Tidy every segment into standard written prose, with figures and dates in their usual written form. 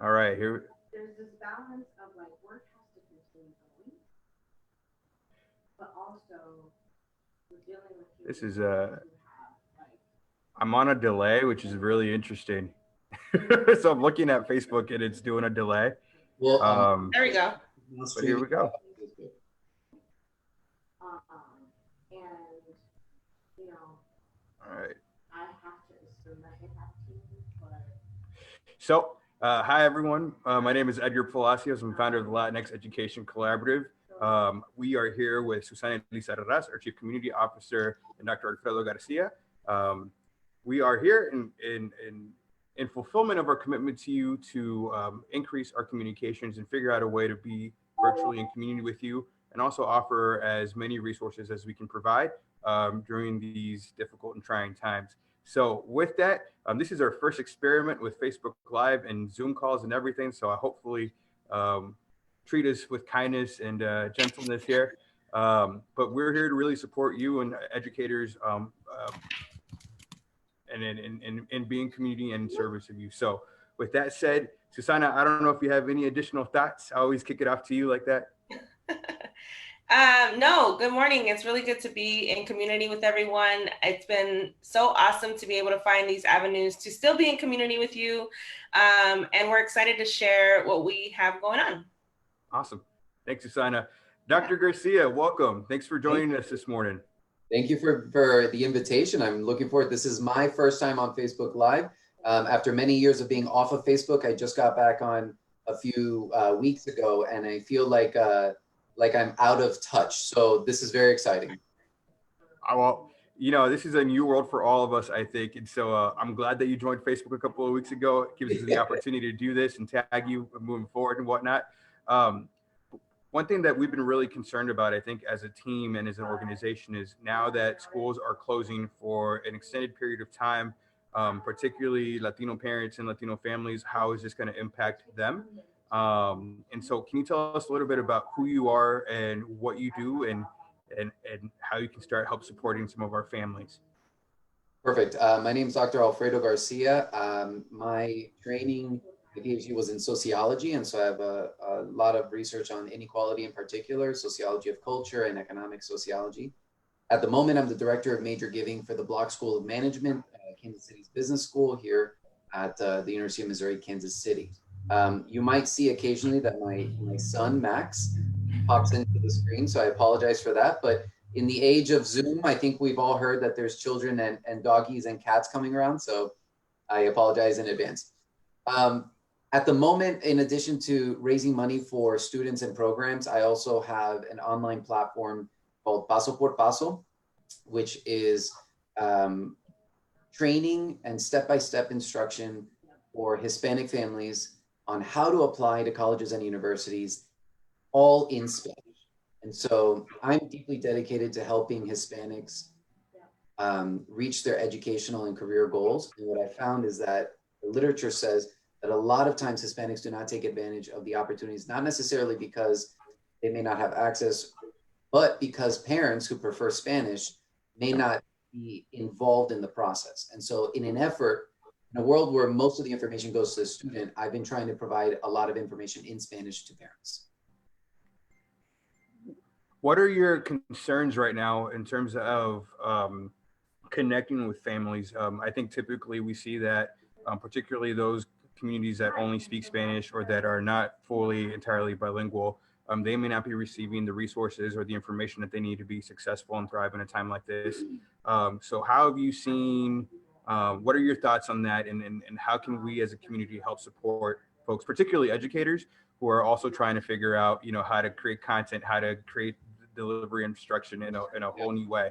All right, here. There's this balance of like work has to continue going, but also we're dealing with This human is beings who have like I'm on a delay, which is really interesting. So I'm looking at Facebook and it's doing a delay. Well, Um, There we go. now but here streaming we go. on Facebook. and you know All right. I have to assume that they have teams, but So, hi everyone. My name is Edgar Palacios. I'm founder of the Latinx Education Collaborative. We are here with Susana Elisa Arras, our Chief Community Officer, and Dr. Alfredo Garcia. We are here in fulfillment of our commitment to you to increase our communications and figure out a way to be virtually in community with you, and also offer as many resources as we can provide during these difficult and trying times. So with that, this is our first experiment with Facebook Live and Zoom calls and everything. So I hopefully treat us with kindness and gentleness here. But we're here to really support you and educators and in being community and in service of you. So with that said, Susana, I don't know if you have any additional thoughts. I always kick it off to you like that. No, good morning. It's really good to be in community with everyone. It's been so awesome to be able to find these avenues to still be in community with you. And we're excited to share what we have going on. Awesome. Thanks, Susana. Dr. Garcia, welcome. Thanks for joining us this morning. Thank you for the invitation. I'm looking forward. This is my first time on Facebook Live. After many years of being off of Facebook, I just got back on a few weeks ago, and I feel like I'm out of touch. So this is very exciting. Well, you know, this is a new world for all of us, I think. And so I'm glad that you joined Facebook a couple of weeks ago. It gives us the opportunity to do this and tag you moving forward and whatnot. One thing that we've been really concerned about, I think, as a team and as an organization is now that schools are closing for an extended period of time, particularly Latino parents and Latino families, how is this going to impact them? And so can you tell us a little bit about who you are and what you do and how you can start help supporting some of our families? Perfect. My name is Dr. Alfredo Garcia. My training, my PhD was in sociology, and so I have a lot of research on inequality in particular, sociology of culture and economic sociology. At the moment, I'm the director of major giving for the Block School of Management, Kansas City's business school here at the University of Missouri, Kansas City. You might see occasionally that my son, Max, pops into the screen, so I apologize for that. But in the age of Zoom, I think we've all heard that there's children and doggies and cats coming around, so I apologize in advance. At the moment, in addition to raising money for students and programs, I also have an online platform called Paso por Paso, which is training and step-by-step instruction for Hispanic families on how to apply to colleges and universities, all in Spanish. And so I'm deeply dedicated to helping Hispanics reach their educational and career goals. And what I found is that the literature says that a lot of times Hispanics do not take advantage of the opportunities, not necessarily because they may not have access, but because parents who prefer Spanish may not be involved in the process. And so in an effort, in a world where most of the information goes to the student, I've been trying to provide a lot of information in Spanish to parents. What are your concerns right now in terms of connecting with families? I think typically we see that particularly those communities that only speak Spanish or that are not fully entirely bilingual, they may not be receiving the resources or the information that they need to be successful and thrive in a time like this. So how have you seen, what are your thoughts on that? And how can we as a community help support folks, particularly educators, who are also trying to figure out, you know, how to create content, how to create delivery instruction in a whole new way?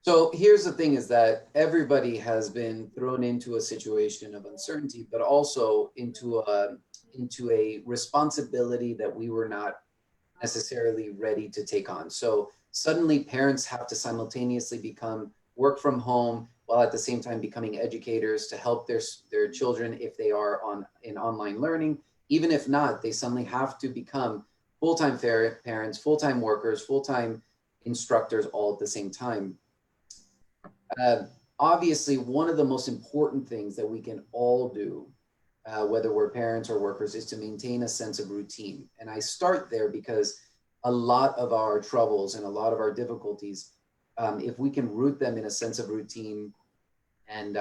So here's the thing is that everybody has been thrown into a situation of uncertainty, but also into a responsibility that we were not necessarily ready to take on. So suddenly parents have to simultaneously work from home while at the same time becoming educators to help their children if they are in online learning. Even if not, they suddenly have to become full-time parents, full-time workers, full-time instructors all at the same time. Obviously, one of the most important things that we can all do whether we're parents or workers, is to maintain a sense of routine. And I start there because a lot of our troubles and a lot of our difficulties, if we can root them in a sense of routine and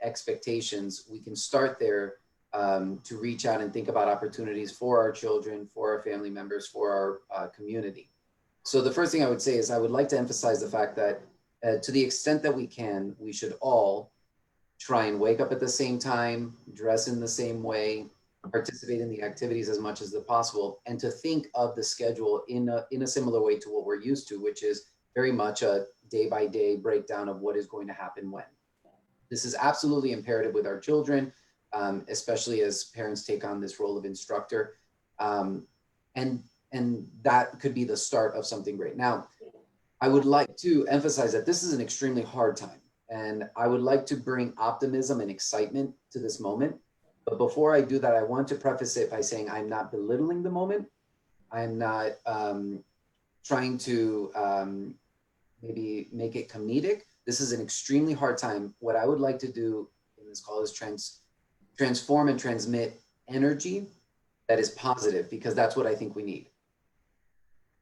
expectations, we can start there to reach out and think about opportunities for our children, for our family members, for our community. So the first thing I would say is I would like to emphasize the fact that to the extent that we can, we should all try and wake up at the same time, dress in the same way, participate in the activities as much as possible, and to think of the schedule in a similar way to what we're used to, which is very much a day-by-day breakdown of what is going to happen when. This is absolutely imperative with our children, especially as parents take on this role of instructor. And that could be the start of something great. Now, I would like to emphasize that this is an extremely hard time. And I would like to bring optimism and excitement to this moment. But before I do that, I want to preface it by saying I'm not belittling the moment. I'm not trying to maybe make it comedic. This is an extremely hard time. What I would like to do in this call is transform and transmit energy that is positive, because that's what I think we need.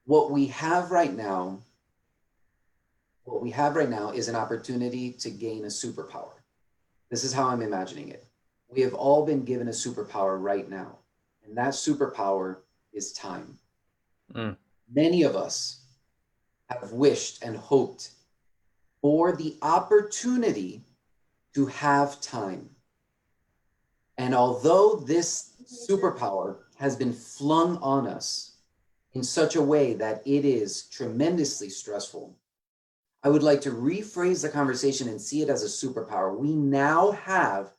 What we have right now is an opportunity to gain a superpower. This is how I'm imagining it. We have all been given a superpower right now, and that superpower is time. Many of us have wished and hoped for the opportunity to have time. And although this superpower has been flung on us in such a way that it is tremendously stressful, I would like to rephrase the conversation and see it as a superpower. We now have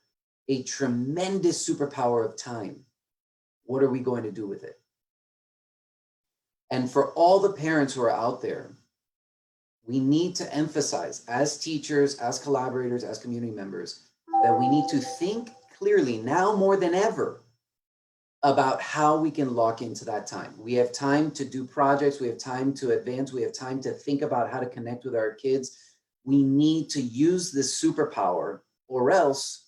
a tremendous superpower of time. What are we going to do with it? And for all the parents who are out there, we need to emphasize, as teachers, as collaborators, as community members, that we need to think clearly now more than ever about how we can lock into that time. We have time to do projects, we have time to advance, we have time to think about how to connect with our kids. We need to use this superpower, or else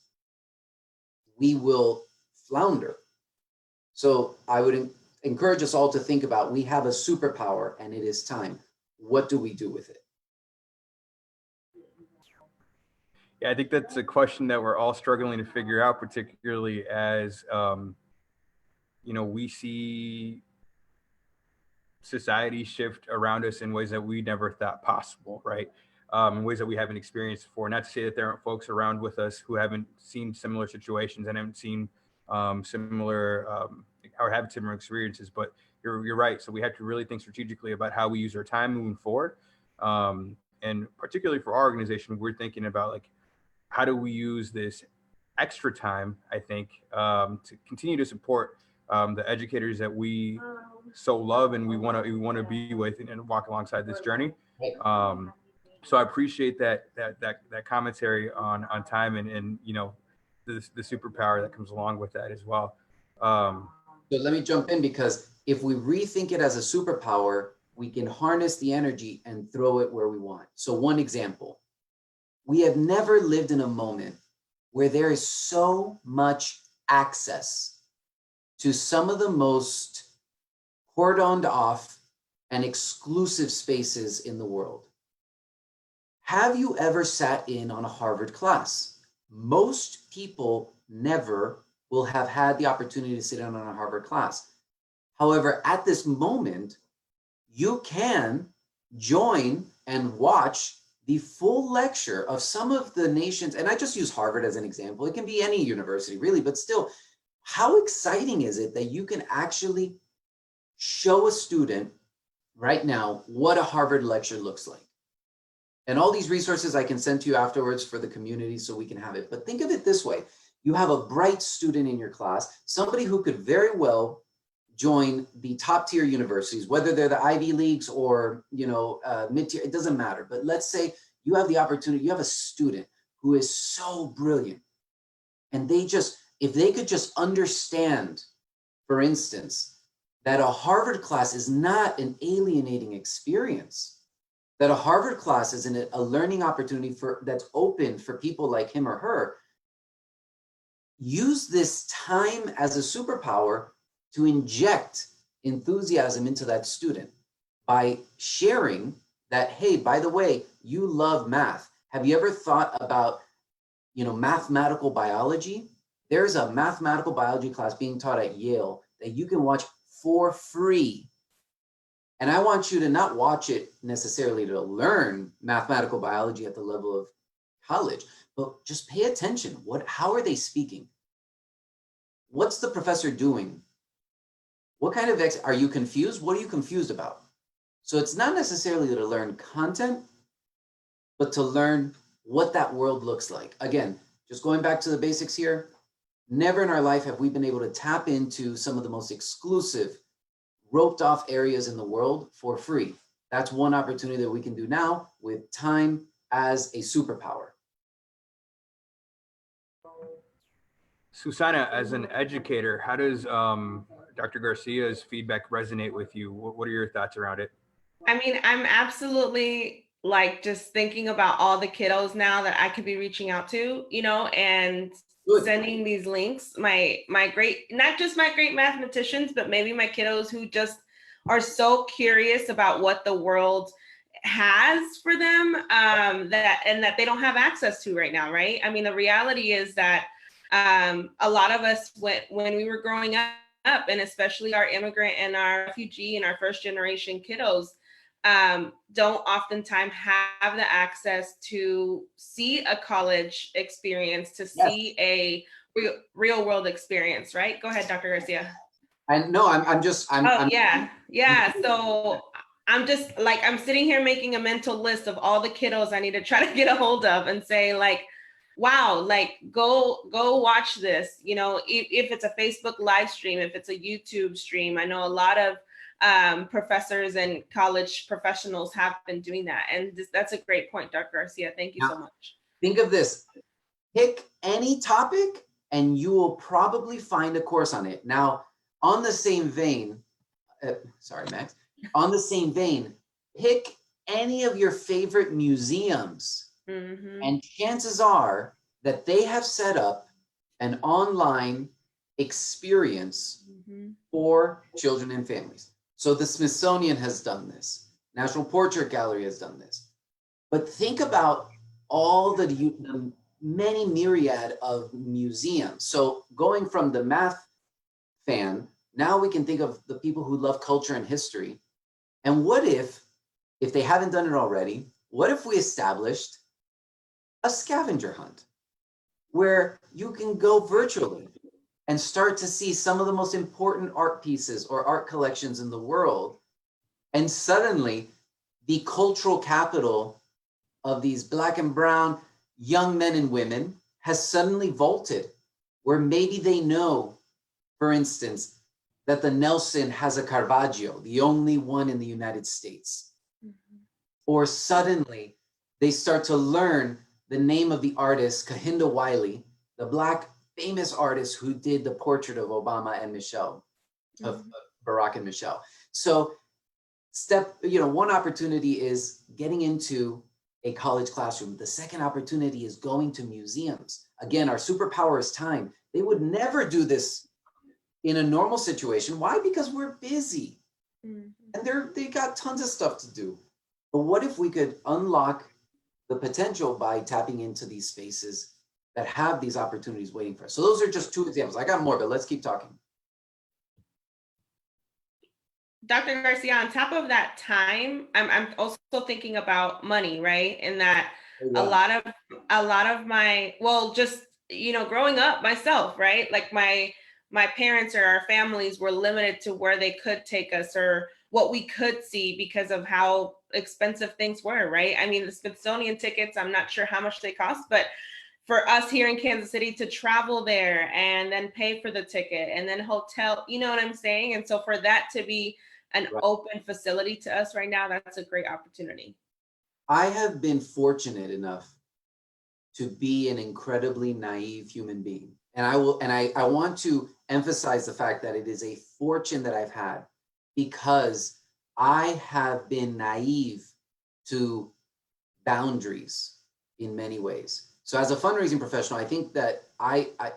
we will flounder. So I would encourage us all to think about, we have a superpower and it is time. What do we do with it? Yeah, I think that's a question that we're all struggling to figure out, particularly as we see society shift around us in ways that we never thought possible, right? In ways that we haven't experienced before. Not to say that there aren't folks around with us who haven't seen similar situations and haven't seen similar experiences, but you're right. So we have to really think strategically about how we use our time moving forward. And particularly for our organization, we're thinking about, like, how do we use this extra time, I think, to continue to support the educators that we so love and we want to be with and walk alongside this journey. So I appreciate that commentary on time and the superpower that comes along with that as well. So let me jump in, because if we rethink it as a superpower, we can harness the energy and throw it where we want. So one example, we have never lived in a moment where there is so much access to some of the most cordoned off and exclusive spaces in the world. Have you ever sat in on a Harvard class? Most people never will have had the opportunity to sit in on a Harvard class. However, at this moment, you can join and watch the full lecture of some of the nations, and I just use Harvard as an example. It can be any university, really, but still, how exciting is it that you can actually show a student right now what a Harvard lecture looks like? And all these resources I can send to you afterwards for the community so we can have it. But think of it this way. You have a bright student in your class, somebody who could very well join the top tier universities, whether they're the Ivy Leagues or mid-tier, it doesn't matter. But let's say you have the opportunity, you have a student who is so brilliant, and if they could just understand, for instance, that a Harvard class is not an alienating experience, that a Harvard class is a learning opportunity that's open for people like him or her, use this time as a superpower to inject enthusiasm into that student by sharing that, hey, by the way, you love math. Have you ever thought about, mathematical biology? There's a mathematical biology class being taught at Yale that you can watch for free. And I want you to not watch it necessarily to learn mathematical biology at the level of college, but just pay attention. How are they speaking? What's the professor doing? What kind of are you confused? What are you confused about? So it's not necessarily to learn content, but to learn what that world looks like. Again, just going back to the basics here, never in our life have we been able to tap into some of the most exclusive, roped off areas in the world for free. That's one opportunity that we can do now with time as a superpower. Susana, as an educator, how does Dr. Garcia's feedback resonate with you? What are your thoughts around it? I mean, I'm absolutely like just thinking about all the kiddos now that I could be reaching out to, and sending these links. My great, not just my great mathematicians, but maybe my kiddos who just are so curious about what the world has for them, that they don't have access to right now, right? I mean, the reality is that a lot of us, when we were growing up, and especially our immigrant and our refugee and our first generation kiddos, don't oftentimes have the access to see a college experience, to see a real world experience, right? Go ahead, Dr. Garcia. Yeah. So I'm just like, I'm sitting here making a mental list of all the kiddos I need to try to get a hold of and say, like, wow, like go watch this, if it's a Facebook live stream, if it's a YouTube stream. I know a lot of professors and college professionals have been doing that. And that's a great point, Dr. Garcia. Thank you so much. Think of this, pick any topic and you will probably find a course on it. Now, on the same vein, sorry, Max, on the same vein, pick any of your favorite museums, and chances are that they have set up an online experience for children and families. So the Smithsonian has done this. National Portrait Gallery has done this. But think about all the many myriad of museums. So going from the math fan, now we can think of the people who love culture and history. And what if they haven't done it already, what if we established a scavenger hunt where you can go virtually and start to see some of the most important art pieces or art collections in the world. And suddenly the cultural capital of these Black and brown young men and women has suddenly vaulted, where maybe they know, for instance, that the Nelson has a Caravaggio, the only one in the United States. Or suddenly they start to learn the name of the artist, Kehinde Wiley, the Black famous artist who did the portrait of Obama and Michelle, of Barack and Michelle. So one opportunity is getting into a college classroom. The second opportunity is going to museums. Again, our superpower is time. They would never do this in a normal situation. Why? Because we're busy. And they got tons of stuff to do. But what if we could unlock the potential by tapping into these spaces that have these opportunities waiting for us? So those are just two examples. I got more, but let's keep talking. Dr. Garcia, on top of that time, I'm also thinking about money, right? And that a lot of my, growing up myself, right? Like my parents or our families were limited to where they could take us or what we could see because of how expensive things were, right? I mean, the Smithsonian tickets, I'm not sure how much they cost, but for us here in Kansas City to travel there and then pay for the ticket and then hotel, you know what I'm saying? And so for that to be an open facility to us right now, that's a great opportunity. I have been fortunate enough to be an incredibly naive human being. And I want to emphasize the fact that it is a fortune that I've had because I have been naive to boundaries in many ways. So as a fundraising professional, I think that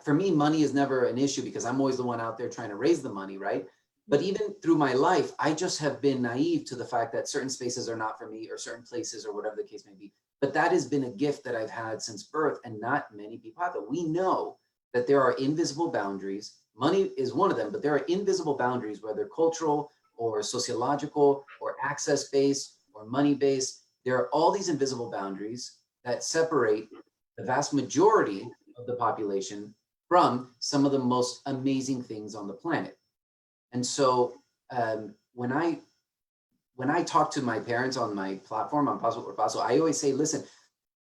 for me, money is never an issue because I'm always the one out there trying to raise the money, right? But even through my life, I just have been naive to the fact that certain spaces are not for me or certain places or whatever the case may be. But that has been a gift that I've had since birth, and not many people have it. We know that there are invisible boundaries. Money is one of them, but there are invisible boundaries, whether cultural or sociological or access-based or money-based. There are all these invisible boundaries that separate the vast majority of the population from some of the most amazing things on the planet. And so when I talk to my parents on my platform, on Paso por Paso, I always say, listen,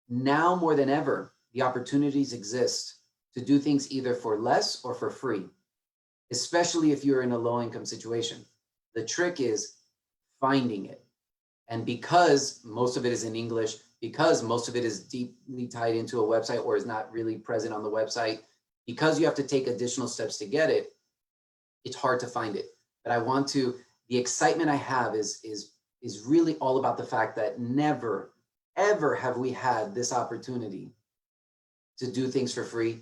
now more than ever, the opportunities exist to do things either for less or for free, especially if you're in a low-income situation. The trick is finding it. And because most of it is in English, because most of it is deeply tied into a website or is not really present on the website, because you have to take additional steps to get it, it's hard to find it. But the excitement I have is really all about the fact that never, ever have we had this opportunity to do things for free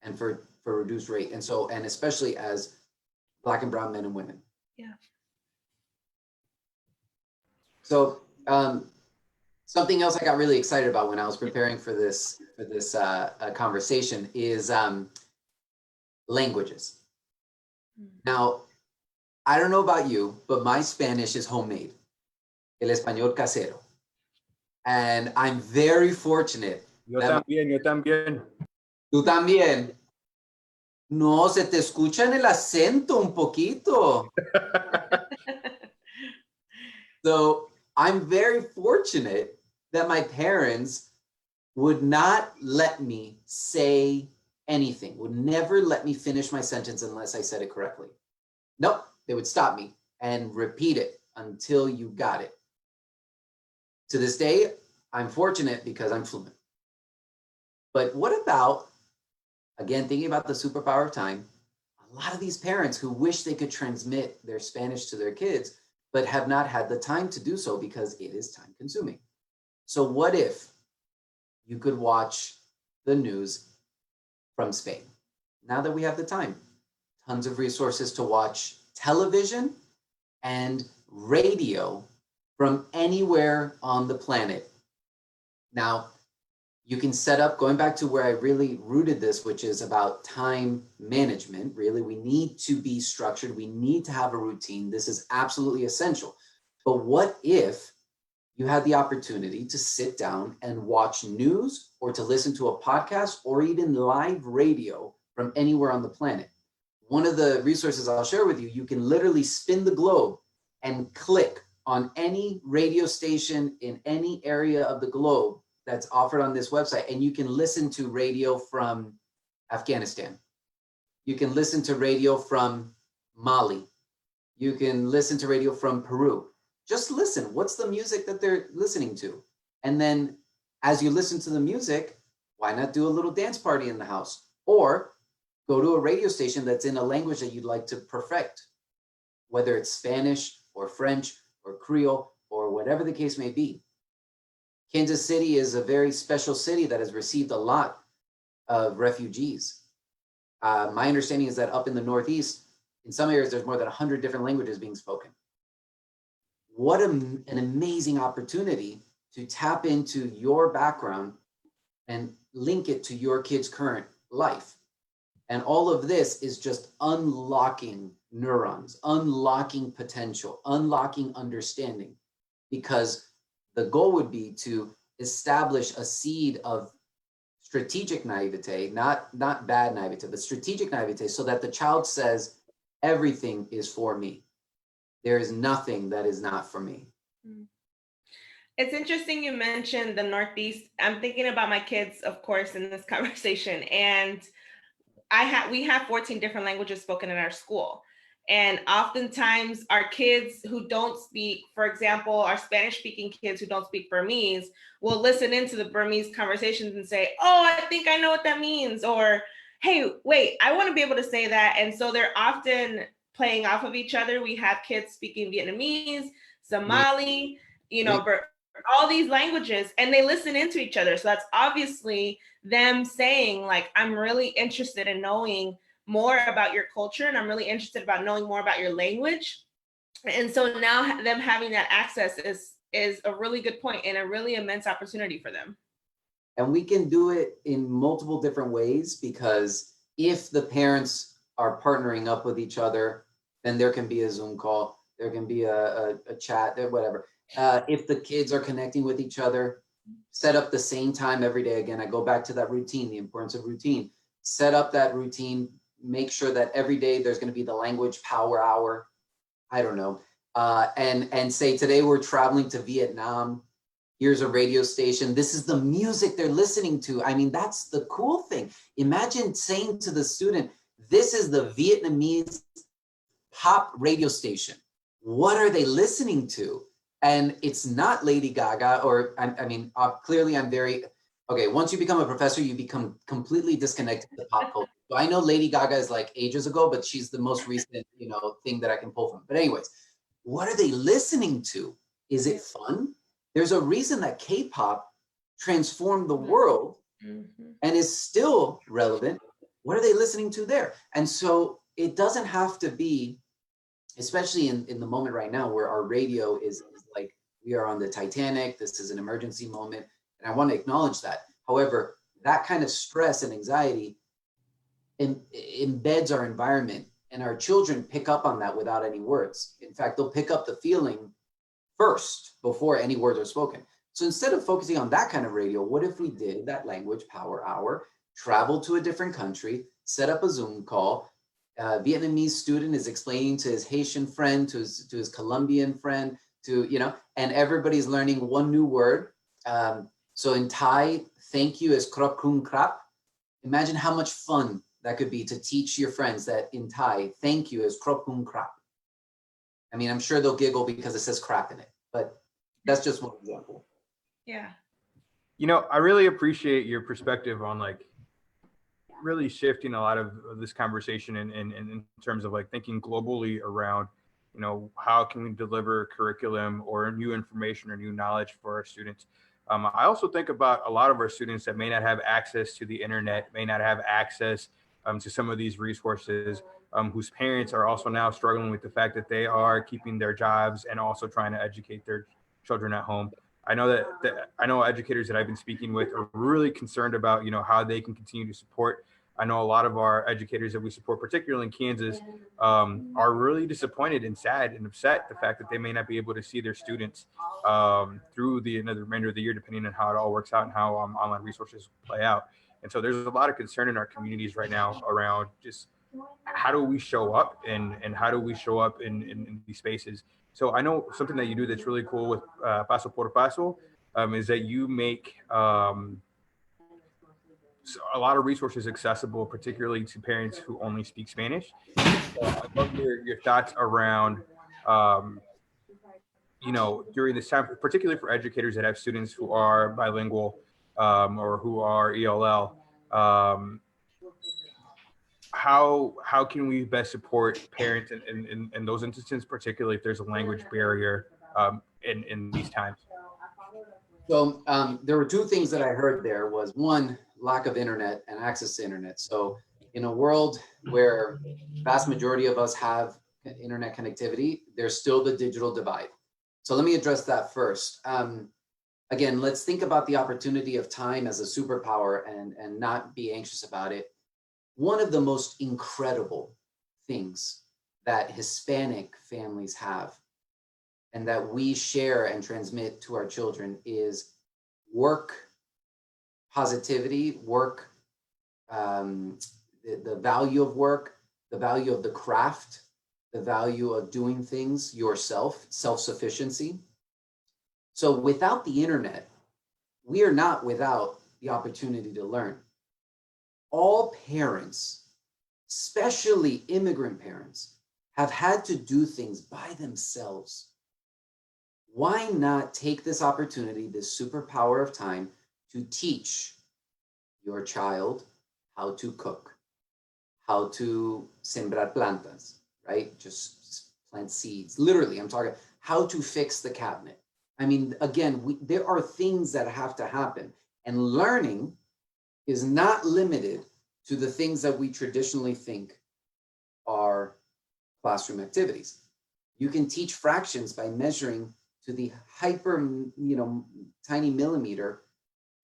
and for reduced rate. And especially as Black and brown men and women. Yeah. So something else I got really excited about when I was preparing for this conversation is languages. Now, I don't know about you, but my Spanish is homemade, el español casero. And I'm very fortunate. Yo también. Tú también. No, se te escucha en el acento un poquito. So I'm very fortunate that my parents would not let me say anything, would never let me finish my sentence unless I said it correctly. Nope, they would stop me and repeat it until you got it. To this day, I'm fortunate because I'm fluent. But what about, again, thinking about the superpower of time, a lot of these parents who wish they could transmit their Spanish to their kids, but have not had the time to do so because it is time consuming. So what if you could watch the news from Spain? Now that we have the time, tons of resources to watch television and radio from anywhere on the planet. Now, you can set up, going back to where I really rooted this, which is about time management. Really, we need to be structured. We need to have a routine. This is absolutely essential. But what if you had the opportunity to sit down and watch news or to listen to a podcast or even live radio from anywhere on the planet? One of the resources I'll share with you, you can literally spin the globe and click on any radio station in any area of the globe that's offered on this website, and you can listen to radio from Afghanistan. You can listen to radio from Mali. You can listen to radio from Peru. Just listen. What's the music that they're listening to? And then as you listen to the music, why not do a little dance party in the house? Or go to a radio station that's in a language that you'd like to perfect, whether it's Spanish or French or Creole or whatever the case may be. Kansas City is a very special city that has received a lot of refugees. My understanding is that up in the Northeast, in some areas, there's more than 100 different languages being spoken. What an amazing opportunity to tap into your background and link it to your kid's current life. And all of this is just unlocking neurons, unlocking potential, unlocking understanding, because the goal would be to establish a seed of strategic naivete, not bad naivete, but strategic naivete, so that the child says, everything is for me. There is nothing that is not for me. It's interesting you mentioned the Northeast. I'm thinking about my kids, of course, in this conversation. And we have 14 different languages spoken in our school. And oftentimes our kids who don't speak, for example, our Spanish speaking kids who don't speak Burmese will listen into the Burmese conversations and say, oh, I think I know what that means. Or, hey, wait, I want to be able to say that. And so they're often playing off of each other. We have kids speaking Vietnamese, Somali, all these languages, and they listen into each other. So that's obviously them saying, like, I'm really interested in knowing more about your culture, and I'm really interested about knowing more about your language. And so now them having that access is a really good point and a really immense opportunity for them. And we can do it in multiple different ways, because if the parents are partnering up with each other, then there can be a Zoom call, there can be a chat, whatever. If the kids are connecting with each other, set up the same time every day. Again, I go back to that routine, the importance of routine. Set up that routine, make sure that every day there's going to be the language power hour. I don't know. And say, today we're traveling to Vietnam. Here's a radio station. This is the music they're listening to. I mean, that's the cool thing. Imagine saying to the student, this is the Vietnamese pop radio station. What are they listening to? And it's not Lady Gaga, or I mean, clearly I'm very, okay, once you become a professor, you become completely disconnected to pop culture. So I know Lady Gaga is like ages ago, but she's the most recent, thing that I can pull from. But anyways, what are they listening to? Is it fun? There's a reason that K-pop transformed the world and is still relevant. What are they listening to there? And so it doesn't have to be, especially in the moment right now where our radio is like, we are on the Titanic, this is an emergency moment, and I want to acknowledge that. However, that kind of stress and anxiety embeds our environment, and our children pick up on that without any words. In fact, they'll pick up the feeling first before any words are spoken. So instead of focusing on that kind of radio, what if we did that language power hour, travel to a different country, set up a Zoom call, Vietnamese student is explaining to his Haitian friend, to his Colombian friend, and everybody's learning one new word. So in Thai, thank you is krop kun krap. Imagine how much fun that could be to teach your friends that in Thai, thank you is krop kun krap. I mean, I'm sure they'll giggle because it says crap in it, but that's just one example. Yeah. I really appreciate your perspective on like really shifting a lot of this conversation in terms of like thinking globally around, how can we deliver curriculum or new information or new knowledge for our students. I also think about a lot of our students that may not have access to the internet, may not have access to some of these resources, whose parents are also now struggling with the fact that they are keeping their jobs and also trying to educate their children at home. I know that I know educators that I've been speaking with are really concerned about, how they can continue to support. I know a lot of our educators that we support, particularly in Kansas, are really disappointed and sad and upset the fact that they may not be able to see their students through the remainder of the year, depending on how it all works out and how online resources play out. And so there's a lot of concern in our communities right now around just how do we show up and how do we show up in these spaces. So I know something that you do that's really cool with Paso por Paso is that you make a lot of resources accessible, particularly to parents who only speak Spanish. So I'd love your thoughts around, during this time, particularly for educators that have students who are bilingual or who are ELL. How can we best support parents in those instances, particularly if there's a language barrier in these times? So there were two things that I heard there. Was one, lack of internet and access to internet. So in a world where vast majority of us have internet connectivity, there's still the digital divide. So let me address that first. Again, let's think about the opportunity of time as a superpower and not be anxious about it. One of the most incredible things that Hispanic families have and that we share and transmit to our children is work positivity, work, the value of work, the value of the craft, the value of doing things yourself, self-sufficiency. So without the internet, we are not without the opportunity to learn. All parents, especially immigrant parents, have had to do things by themselves. Why not take this opportunity, this superpower of time, to teach your child how to cook, how to sembrar plantas, right? Just plant seeds. Literally, I'm talking how to fix the cabinet, I mean, again, there are things that have to happen, and learning is not limited to the things that we traditionally think are classroom activities. You can teach fractions by measuring to the tiny millimeter,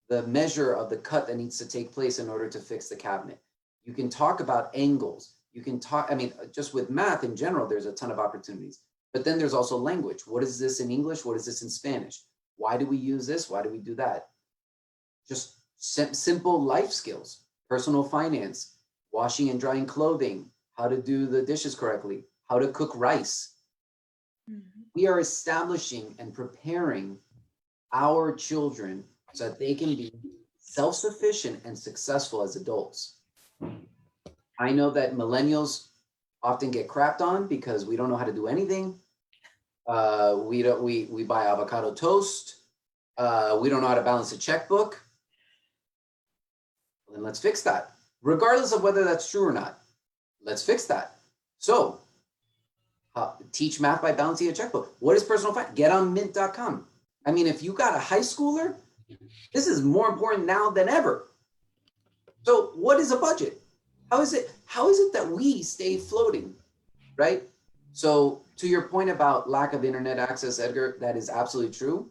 the measure of the cut that needs to take place in order to fix the cabinet. You can talk about angles. You can talk, I mean, just with math in general, there's a ton of opportunities. But then there's also language. What is this in English? What is this in Spanish? Why do we use this? Why do we do that? Just simple life skills, personal finance, washing and drying clothing, how to do the dishes correctly, how to cook rice. Mm-hmm. We are establishing and preparing our children so that they can be self-sufficient and successful as adults. I know that millennials often get crapped on because we don't know how to do anything. We buy avocado toast. We don't know how to balance a checkbook. Well, then let's fix that. Regardless of whether that's true or not, let's fix that. So teach math by balancing a checkbook. What is personal finance? Get on mint.com. I mean, if you got a high schooler, this is more important now than ever. So what is a budget? How is it that we stay floating, right? So to your point about lack of internet access, Edgar, that is absolutely true.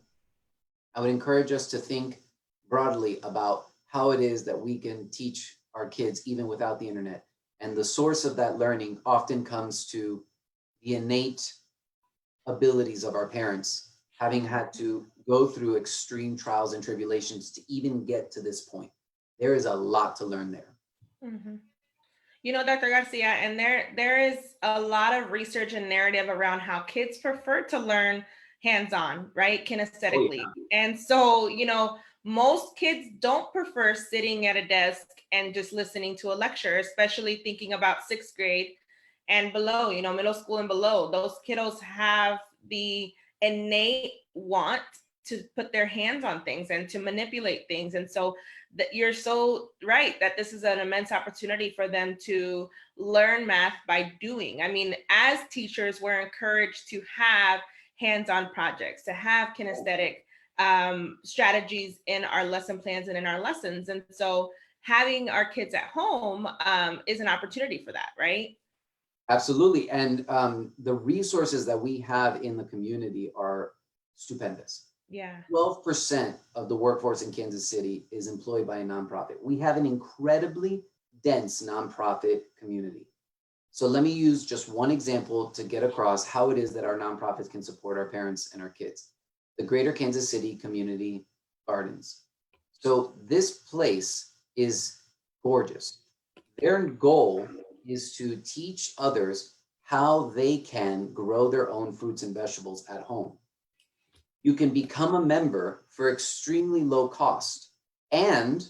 I would encourage us to think broadly about how it is that we can teach our kids even without the internet. And the source of that learning often comes to the innate abilities of our parents, having had to go through extreme trials and tribulations to even get to this point. There is a lot to learn there. Mm-hmm. You know, Dr. Garcia, and there is a lot of research and narrative around how kids prefer to learn hands-on, right? Kinesthetically. Oh, yeah. And so, you know, most kids don't prefer sitting at a desk and just listening to a lecture, especially thinking about 6th grade and below, you know, middle school and below. Those kiddos have the innate want to put their hands on things and to manipulate things. And so that you're so right that this is an immense opportunity for them to learn math by doing. I mean, as teachers, we're encouraged to have hands-on projects, to have kinesthetic strategies in our lesson plans and in our lessons. And so having our kids at home is an opportunity for that, right? Absolutely. And the resources that we have in the community are stupendous. Yeah. 12% of the workforce in Kansas City is employed by a nonprofit. We have an incredibly dense nonprofit community. So let me use just one example to get across how it is that our nonprofits can support our parents and our kids. The Greater Kansas City Community Gardens. So this place is gorgeous. Their goal is to teach others how they can grow their own fruits and vegetables at home. You can become a member for extremely low cost. And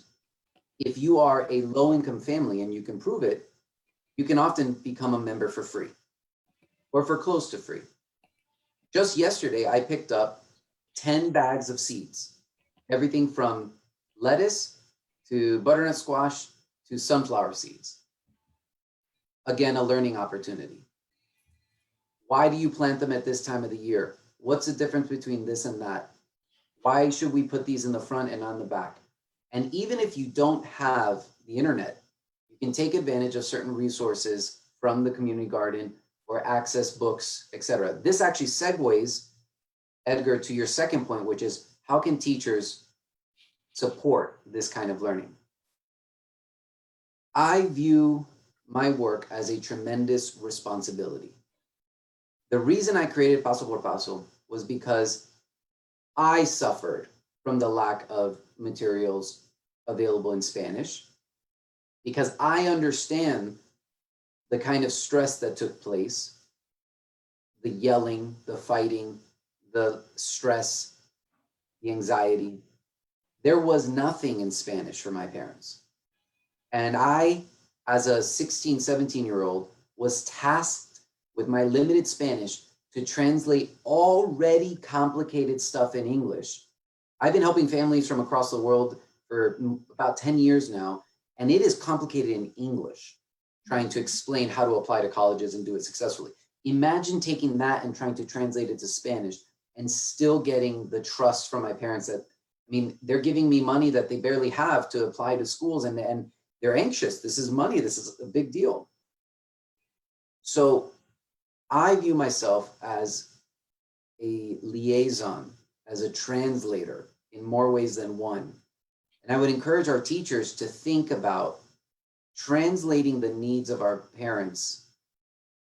if you are a low-income family and you can prove it, you can often become a member for free or for close to free. Just yesterday, I picked up 10 bags of seeds, everything from lettuce to butternut squash to sunflower seeds. Again, a learning opportunity. Why do you plant them at this time of the year? What's the difference between this and that? Why should we put these in the front and on the back? And even if you don't have the internet, you can take advantage of certain resources from the community garden or access books, etc. This actually segues, Edgar, to your second point, which is how can teachers support this kind of learning? I view my work as a tremendous responsibility. The reason I created Paso por Paso was because I suffered from the lack of materials available in Spanish, because I understand the kind of stress that took place, the yelling, the fighting, the stress, the anxiety. There was nothing in Spanish for my parents. And I, as a 16, 17-year-old, was tasked with my limited Spanish to translate already complicated stuff in English. I've been helping families from across the world for about 10 years now, and it is complicated in English, trying to explain how to apply to colleges and do it successfully. Imagine taking that and trying to translate it to Spanish and still getting the trust from my parents that, I mean, they're giving me money that they barely have to apply to schools, and they're anxious. This is money. This is a big deal. So I view myself as a liaison, as a translator in more ways than one. And I would encourage our teachers to think about translating the needs of our parents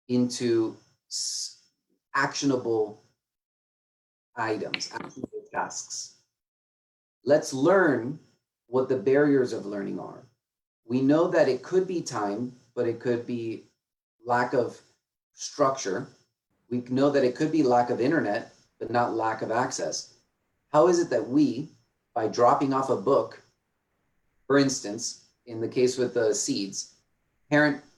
into actionable items, actionable tasks. Let's learn what the barriers of learning are. We know that it could be time, but it could be lack of structure. We know that it could be lack of internet, but not lack of access. How is it that we, by dropping off a book, for instance, in the case with the seeds,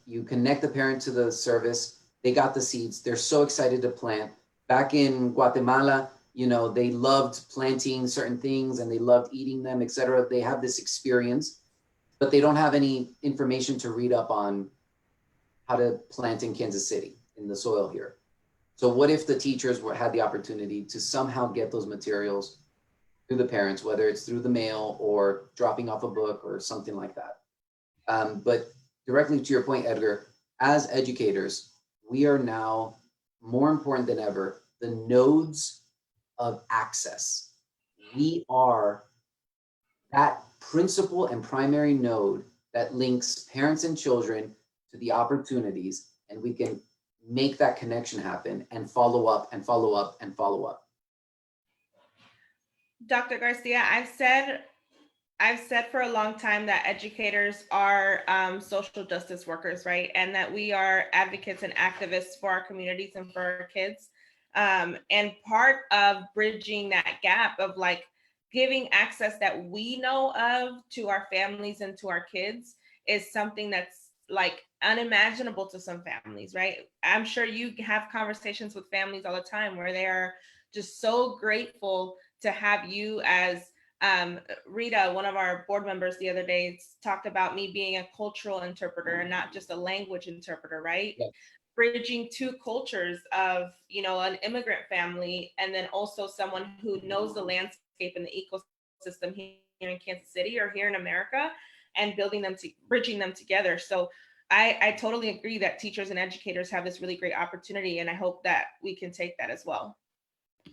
you connect the parent to the service, they got the seeds, they're so excited to plant. Back in Guatemala, you know, they loved planting certain things and they loved eating them, etc. They have this experience, but they don't have any information to read up on how to plant in Kansas City, in the soil here. So what if the teachers had the opportunity to somehow get those materials to the parents, whether it's through the mail or dropping off a book or something like that. But directly to your point, Edgar, as educators, we are now more important than ever, the nodes of access. We are that principal and primary node that links parents and children to the opportunities, and we can make that connection happen and follow up and follow up and follow up. Dr. Garcia, I've said for a long time that educators are social justice workers, right? And that we are advocates and activists for our communities and for our kids. And part of bridging that gap of like giving access that we know of to our families and to our kids is something that's like unimaginable to some families, right? I'm sure you have conversations with families all the time where they are just so grateful to have you as Rita, one of our board members the other day, talked about me being a cultural interpreter and not just a language interpreter, right? Yes. Bridging two cultures of, you know, an immigrant family and then also someone who knows the landscape and the ecosystem here in Kansas City or here in America, and bridging them together. So I totally agree that teachers and educators have this really great opportunity, and I hope that we can take that as well.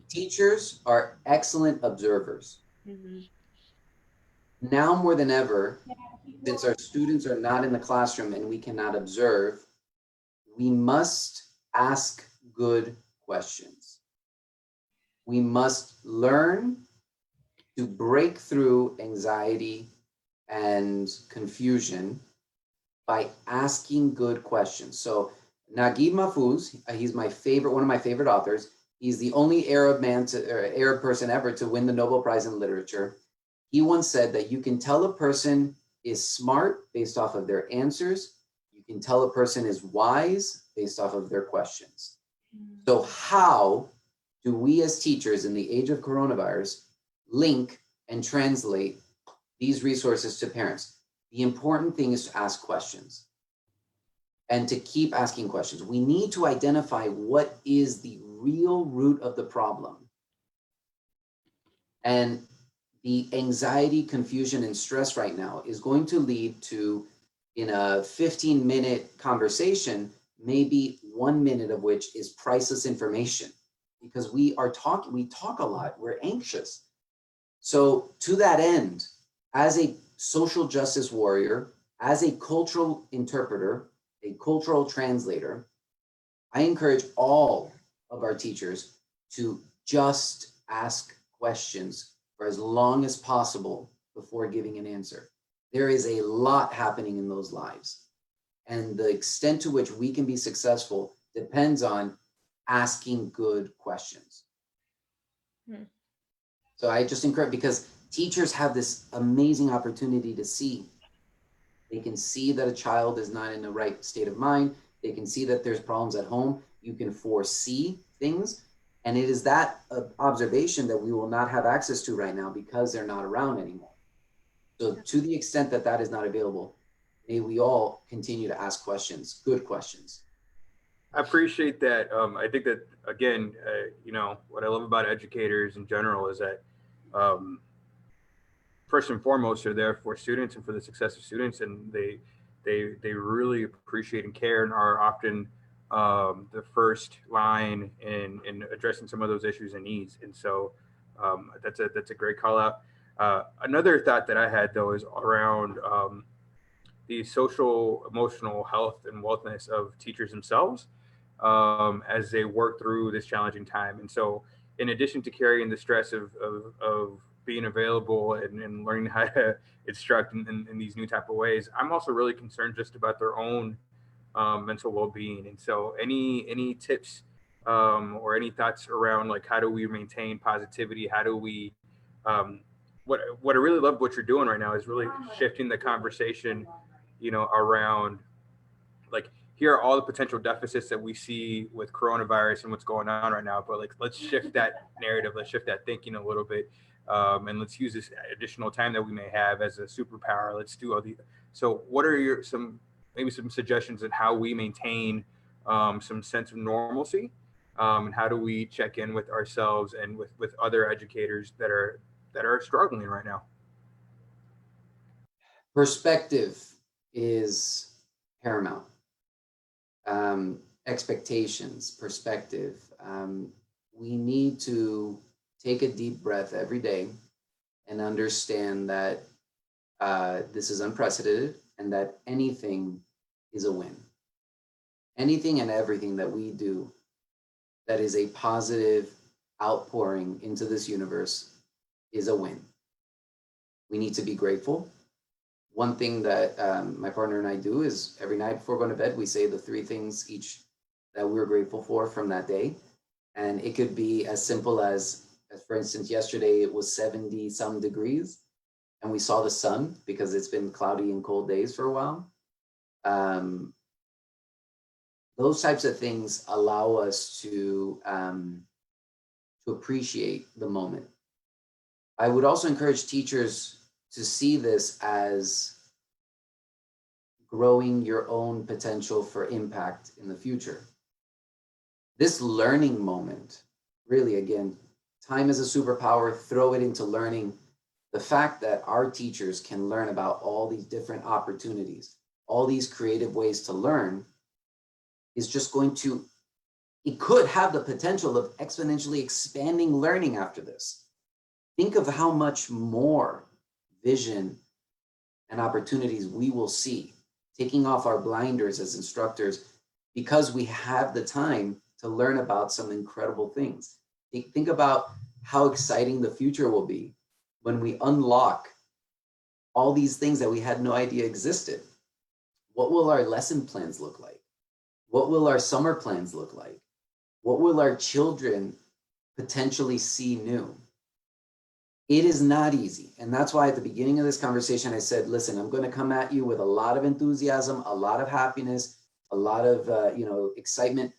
Teachers are excellent observers. Mm-hmm. Now more than ever, since our students are not in the classroom and we cannot observe, we must ask good questions. We must learn to break through anxiety and confusion by asking good questions. So Naguib Mahfouz, he's my favorite, one of my favorite authors. He's the only Arab person ever to win the Nobel Prize in Literature. He once said that you can tell a person is smart based off of their answers. You can tell a person is wise based off of their questions. So how do we as teachers in the age of coronavirus link and translate these resources to parents? The important thing is to ask questions and to keep asking questions. We need to identify what is the real root of the problem. And the anxiety, confusion, and stress right now is going to lead to, in a 15-minute conversation, maybe 1 minute of which is priceless information, because we talk a lot, we're anxious. So to that end, as a social justice warrior, as a cultural interpreter, a cultural translator, I encourage all of our teachers to just ask questions for as long as possible before giving an answer. There is a lot happening in those lives. And the extent to which we can be successful depends on asking good questions. So I just encourage, because teachers have this amazing opportunity to see. They can see that a child is not in the right state of mind. They can see that there's problems at home. You can foresee things. And it is that observation that we will not have access to right now because they're not around anymore. So to the extent that that is not available, may we all continue to ask questions, good questions. I appreciate that. I think that again, you know, what I love about educators in general is that um, first and foremost are there for students and for the success of students, and they really appreciate and care and are often the first line in addressing some of those issues and needs. And so that's a great call out. Another thought that I had though is around the social emotional health and wellness of teachers themselves as they work through this challenging time. And so, in addition to carrying the stress of being available and learning how to instruct in these new type of ways, I'm also really concerned just about their own mental well-being. And so, any tips or any thoughts around like how do we maintain positivity? How do we what I really love what you're doing right now is really shifting the conversation, you know, around like here are all the potential deficits that we see with coronavirus and what's going on right now, but like let's shift that narrative, let's shift that thinking a little bit, and let's use this additional time that we may have as a superpower. Let's do all the so what are your some maybe some suggestions on how we maintain some sense of normalcy, and how do we check in with ourselves and with other educators that are struggling right now? Perspective is paramount. Expectations, perspective. We need to take a deep breath every day and understand that this is unprecedented and that anything is a win. Anything and everything that we do that is a positive outpouring into this universe is a win. We need to be grateful. One thing that my partner and I do is every night before going to bed, we say the three things each that we're grateful for from that day. And it could be as simple as for instance, yesterday it was 70 some degrees and we saw the sun because it's been cloudy and cold days for a while. Those types of things allow us to appreciate the moment. I would also encourage teachers to see this as growing your own potential for impact in the future. This learning moment, really, again, time is a superpower, throw it into learning. The fact that our teachers can learn about all these different opportunities, all these creative ways to learn is just going to, it could have the potential of exponentially expanding learning after this. Think of how much more vision and opportunities we will see, taking off our blinders as instructors because we have the time to learn about some incredible things. Think about how exciting the future will be when we unlock all these things that we had no idea existed. What will our lesson plans look like? What will our summer plans look like? What will our children potentially see new? It is not easy. And that's why at the beginning of this conversation, I said, listen, I'm going to come at you with a lot of enthusiasm, a lot of happiness, a lot of excitement,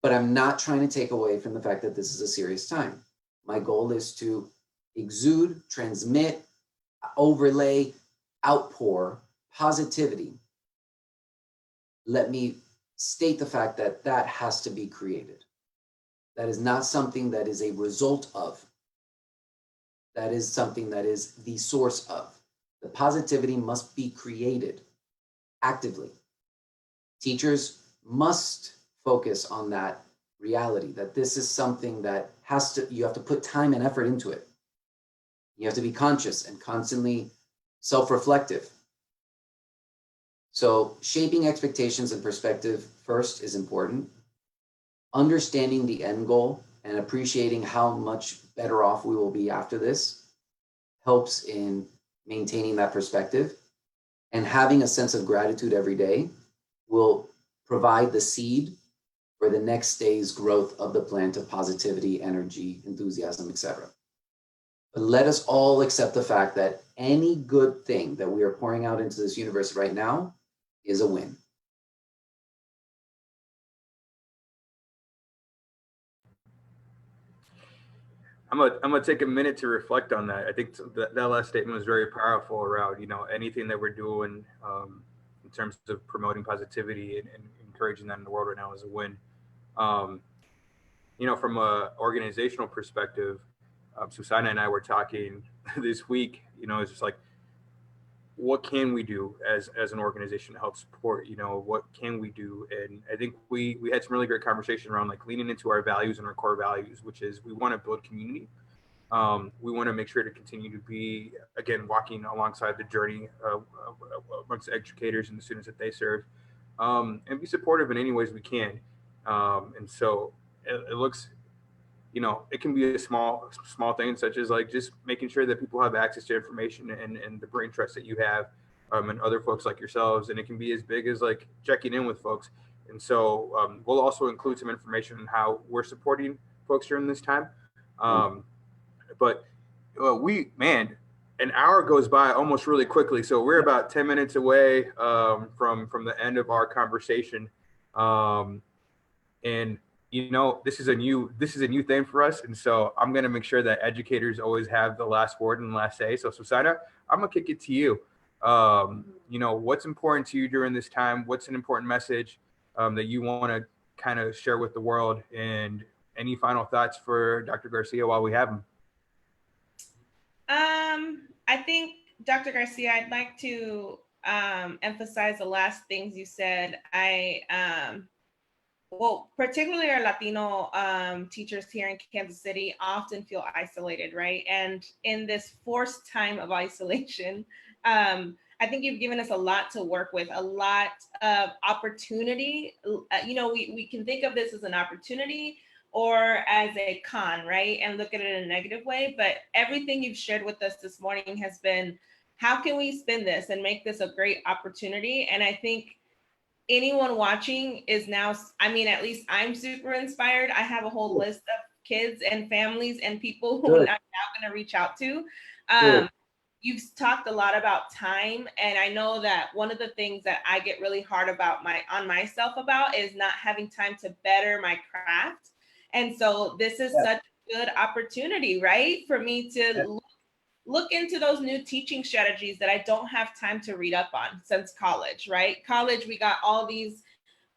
but I'm not trying to take away from the fact that this is a serious time. My goal is to exude, transmit, overlay, outpour positivity. Let me state the fact that that has to be created. That is not something that is a result of. That is something that is the source of. The positivity must be created actively. Teachers must focus on that reality, that this is something that you have to put time and effort into it. You have to be conscious and constantly self-reflective. So shaping expectations and perspective first is important. Understanding the end goal and appreciating how much better off we will be after this helps in maintaining that perspective. And having a sense of gratitude every day will provide the seed for the next day's growth of the plant of positivity, energy, enthusiasm, etc. But let us all accept the fact that any good thing that we are pouring out into this universe right now is a win. I'm gonna take a minute to reflect on that. I think that last statement was very powerful around, you know, anything that we're doing in terms of promoting positivity and encouraging that in the world right now is a win. You know, from a organizational perspective, Susana and I were talking this week. You know, it's just like, what can we do as an organization to help support? You know, what can we do? And I think we had some really great conversation around like leaning into our values and our core values, which is we want to build community. We want to make sure to continue to be, again, walking alongside the journey amongst the educators and the students that they serve, and be supportive in any ways we can. And so it looks, you know, it can be a small thing, such as like just making sure that people have access to information and the brain trust that you have, and other folks like yourselves. And it can be as big as like checking in with folks. And so we'll also include some information on how we're supporting folks during this time. But man, an hour goes by almost really quickly. So we're about 10 minutes away from the end of our conversation. And you know, this is a new thing for us, and so I'm going to make sure that educators always have the last word and last say. So Susana, I'm going to kick it to you. You know, what's important to you during this time? What's an important message that you want to kind of share with the world? And any final thoughts for Dr. Garcia while we have him? I think, Dr. Garcia, I'd like to emphasize the last things you said. Well, particularly our Latino teachers here in Kansas City often feel isolated, right? And in this forced time of isolation, I think you've given us a lot to work with, a lot of opportunity. You know, we can think of this as an opportunity or as a con, right? And look at it in a negative way. But everything you've shared with us this morning has been, how can we spin this and make this a great opportunity? And I think anyone watching is now, I mean, at least I'm super inspired. I have a whole list of kids and families and people who I'm now going to reach out to. You've talked a lot about time. And I know that one of the things that I get really hard on myself about is not having time to better my craft. And so this is such a good opportunity, right? For me to look into those new teaching strategies that I don't have time to read up on since college, right? College, we got all these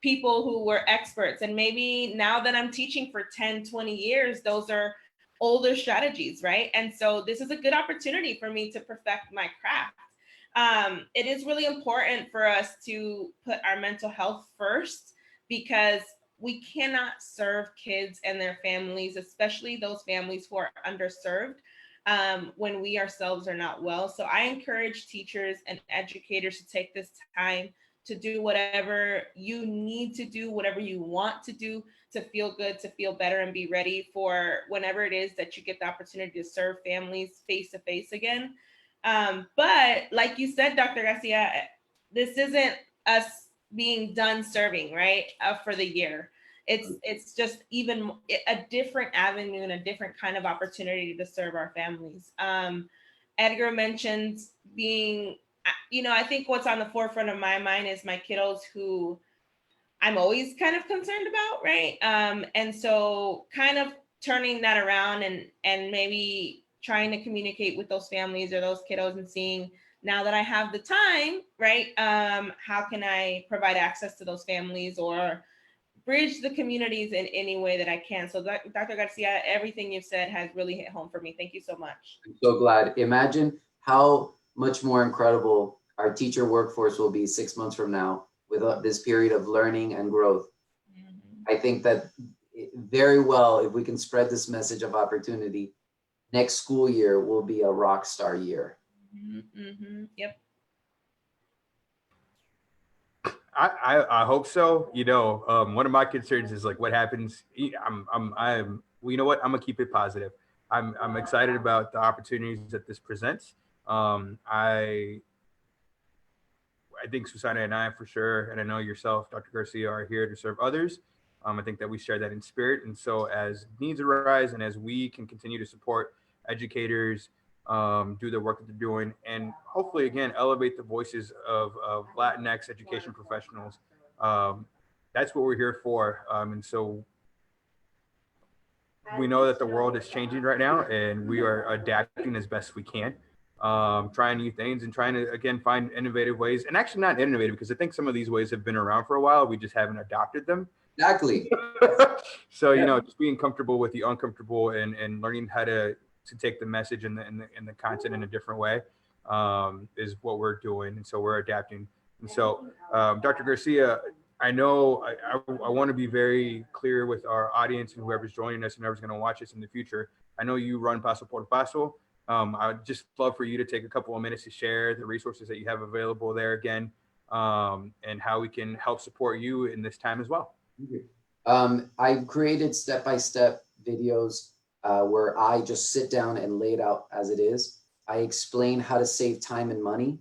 people who were experts. And maybe now that I'm teaching for 10, 20 years, those are older strategies, right? And so this is a good opportunity for me to perfect my craft. It is really important for us to put our mental health first, because we cannot serve kids and their families, especially those families who are underserved, when we ourselves are not well. So I encourage teachers and educators to take this time to do whatever you need to do, whatever you want to do to feel good, to feel better, and be ready for whenever it is that you get the opportunity to serve families face to face again. But like you said, Dr. Garcia, this isn't us being done serving, right, for the year. It's just even a different avenue and a different kind of opportunity to serve our families. Edgar mentioned being, you know, I think what's on the forefront of my mind is my kiddos who I'm always kind of concerned about, right? And so kind of turning that around and maybe trying to communicate with those families or those kiddos and seeing, now that I have the time, right, how can I provide access to those families or bridge the communities in any way that I can. So Dr. Garcia, everything you've said has really hit home for me. Thank you so much. I'm so glad. Imagine how much more incredible our teacher workforce will be 6 months from now with this period of learning and growth. I think that very well, if we can spread this message of opportunity, next school year will be a rock star year. Yep. I hope so. You know, one of my concerns is like what happens. Well, you know what? I'm gonna keep it positive. I'm excited about the opportunities that this presents. I think Susana and I for sure, and I know yourself, Dr. Garcia, are here to serve others. I think that we share that in spirit. And so as needs arise and as we can continue to support educators, do the work that they're doing, and hopefully, again, elevate the voices of Latinx education professionals. That's what we're here for. And so we know that the world is changing right now, and we are adapting as best we can. trying new things and trying to, again, find innovative ways. And actually not innovative, because I think some of these ways have been around for a while. We just haven't adopted them. Exactly. So, you know, just being comfortable with the uncomfortable and learning how to take the message and the content in a different way is what we're doing. And so we're adapting. And so, Dr. Garcia, I know I want to be very clear with our audience and whoever's joining us and whoever's going to watch us in the future. I know you run Paso por Paso. I'd just love for you to take a couple of minutes to share the resources that you have available there again, and how we can help support you in this time as well. I've created step-by-step videos where I just sit down and lay it out as it is. I explain how to save time and money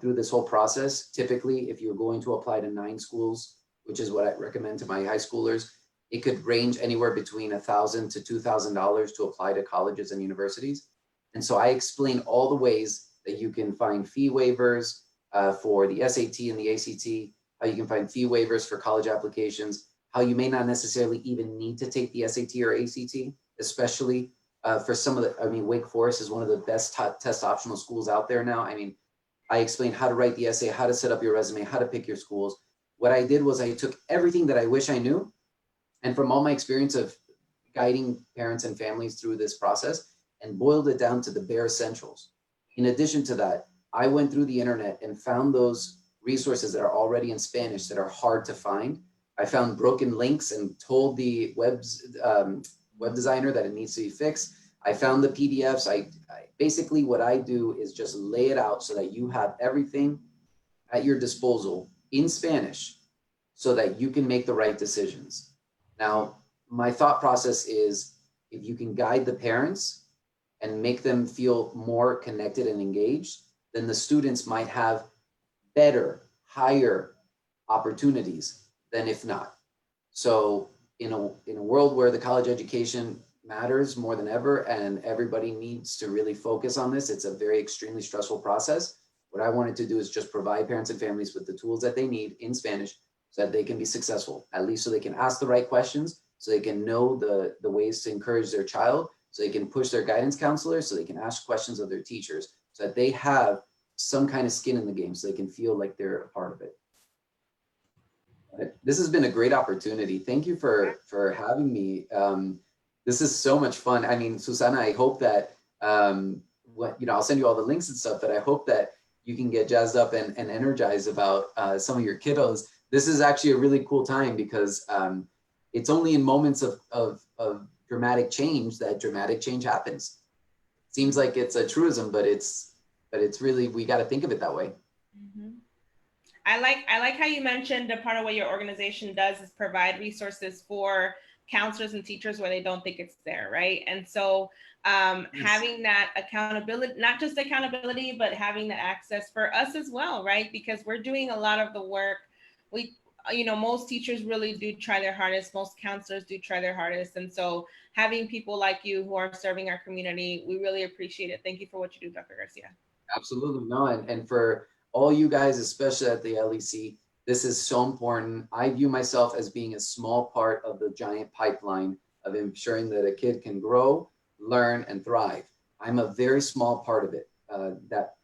through this whole process. Typically, if you're going to apply to 9 schools, which is what I recommend to my high schoolers, it could range anywhere between $1,000 to $2,000 to apply to colleges and universities. And so I explain all the ways that you can find fee waivers for the SAT and the ACT, how you can find fee waivers for college applications, how you may not necessarily even need to take the SAT or ACT, especially for some of the, I mean, Wake Forest is one of the best test optional schools out there now. I mean, I explained how to write the essay, how to set up your resume, how to pick your schools. What I did was I took everything that I wish I knew, and from all my experience of guiding parents and families through this process, and boiled it down to the bare essentials. In addition to that, I went through the internet and found those resources that are already in Spanish that are hard to find. I found broken links and told the web designer that it needs to be fixed. I found the PDFs. Basically what I do is just lay it out so that you have everything at your disposal in Spanish so that you can make the right decisions. Now, my thought process is if you can guide the parents and make them feel more connected and engaged, then the students might have better, higher opportunities than if not. So in a world where the college education matters more than ever and everybody needs to really focus on this, it's a very extremely stressful process. What I wanted to do is just provide parents and families with the tools that they need in Spanish so that they can be successful, at least so they can ask the right questions, so they can know the ways to encourage their child, so they can push their guidance counselors, so they can ask questions of their teachers, so that they have some kind of skin in the game, so they can feel like they're a part of it. This has been a great opportunity. Thank you for having me. This is so much fun. I mean, Susana, I hope that, I'll send you all the links and stuff, but I hope that you can get jazzed up and energized about some of your kiddos. This is actually a really cool time because it's only in moments of dramatic change that dramatic change happens. Seems like it's a truism, but it's really, we got to think of it that way. Mm-hmm. I like how you mentioned a part of what your organization does is provide resources for counselors and teachers where they don't think it's there, right? And so having that accountability, not just accountability, but having the access for us as well, right? Because we're doing a lot of the work. Most teachers really do try their hardest. Most counselors do try their hardest. And so having people like you who are serving our community, we really appreciate it. Thank you for what you do, Dr. Garcia. Absolutely. No, and for all you guys, especially at the LEC, this is so important. I view myself as being a small part of the giant pipeline of ensuring that a kid can grow, learn, and thrive. I'm a very small part of it. That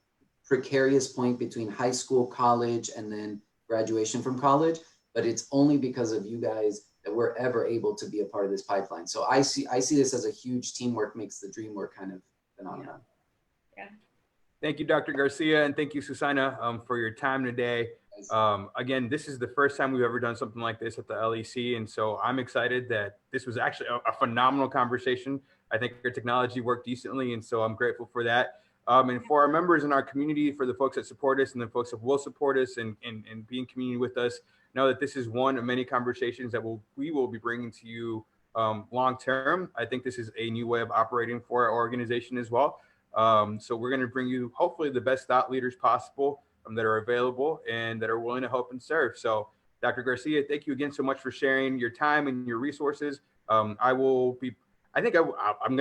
precarious point between high school, college, and then graduation from college, but it's only because of you guys that we're ever able to be a part of this pipeline. So I see this as a huge teamwork makes the dream work kind of phenomenon. Yeah. Thank you, Dr. Garcia, and thank you, Susana, for your time today. Again, this is the first time we've ever done something like this at the LEC, and so I'm excited that this was actually a phenomenal conversation. I think your technology worked decently, and so I'm grateful for that. And for our members in our community, for the folks that support us and the folks that will support us and be in community with us, know that this is one of many conversations that we will be bringing to you long term. I think this is a new way of operating for our organization as well. So we're going to bring you hopefully the best thought leaders possible that are available and that are willing to help and serve. So Dr. Garcia, thank you again so much for sharing your time and your resources. I'm going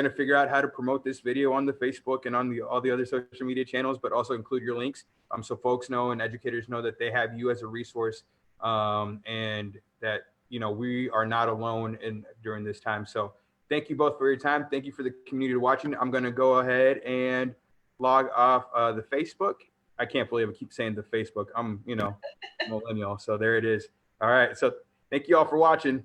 to figure out how to promote this video on the Facebook and on all the other social media channels, but also include your links so folks know and educators know that they have you as a resource and that, we are not alone during this time. So thank you both for your time. Thank you for the community watching. I'm going to go ahead and log off the Facebook. I can't believe I keep saying the Facebook. I'm, you know, millennial. So there it is. All right. So thank you all for watching.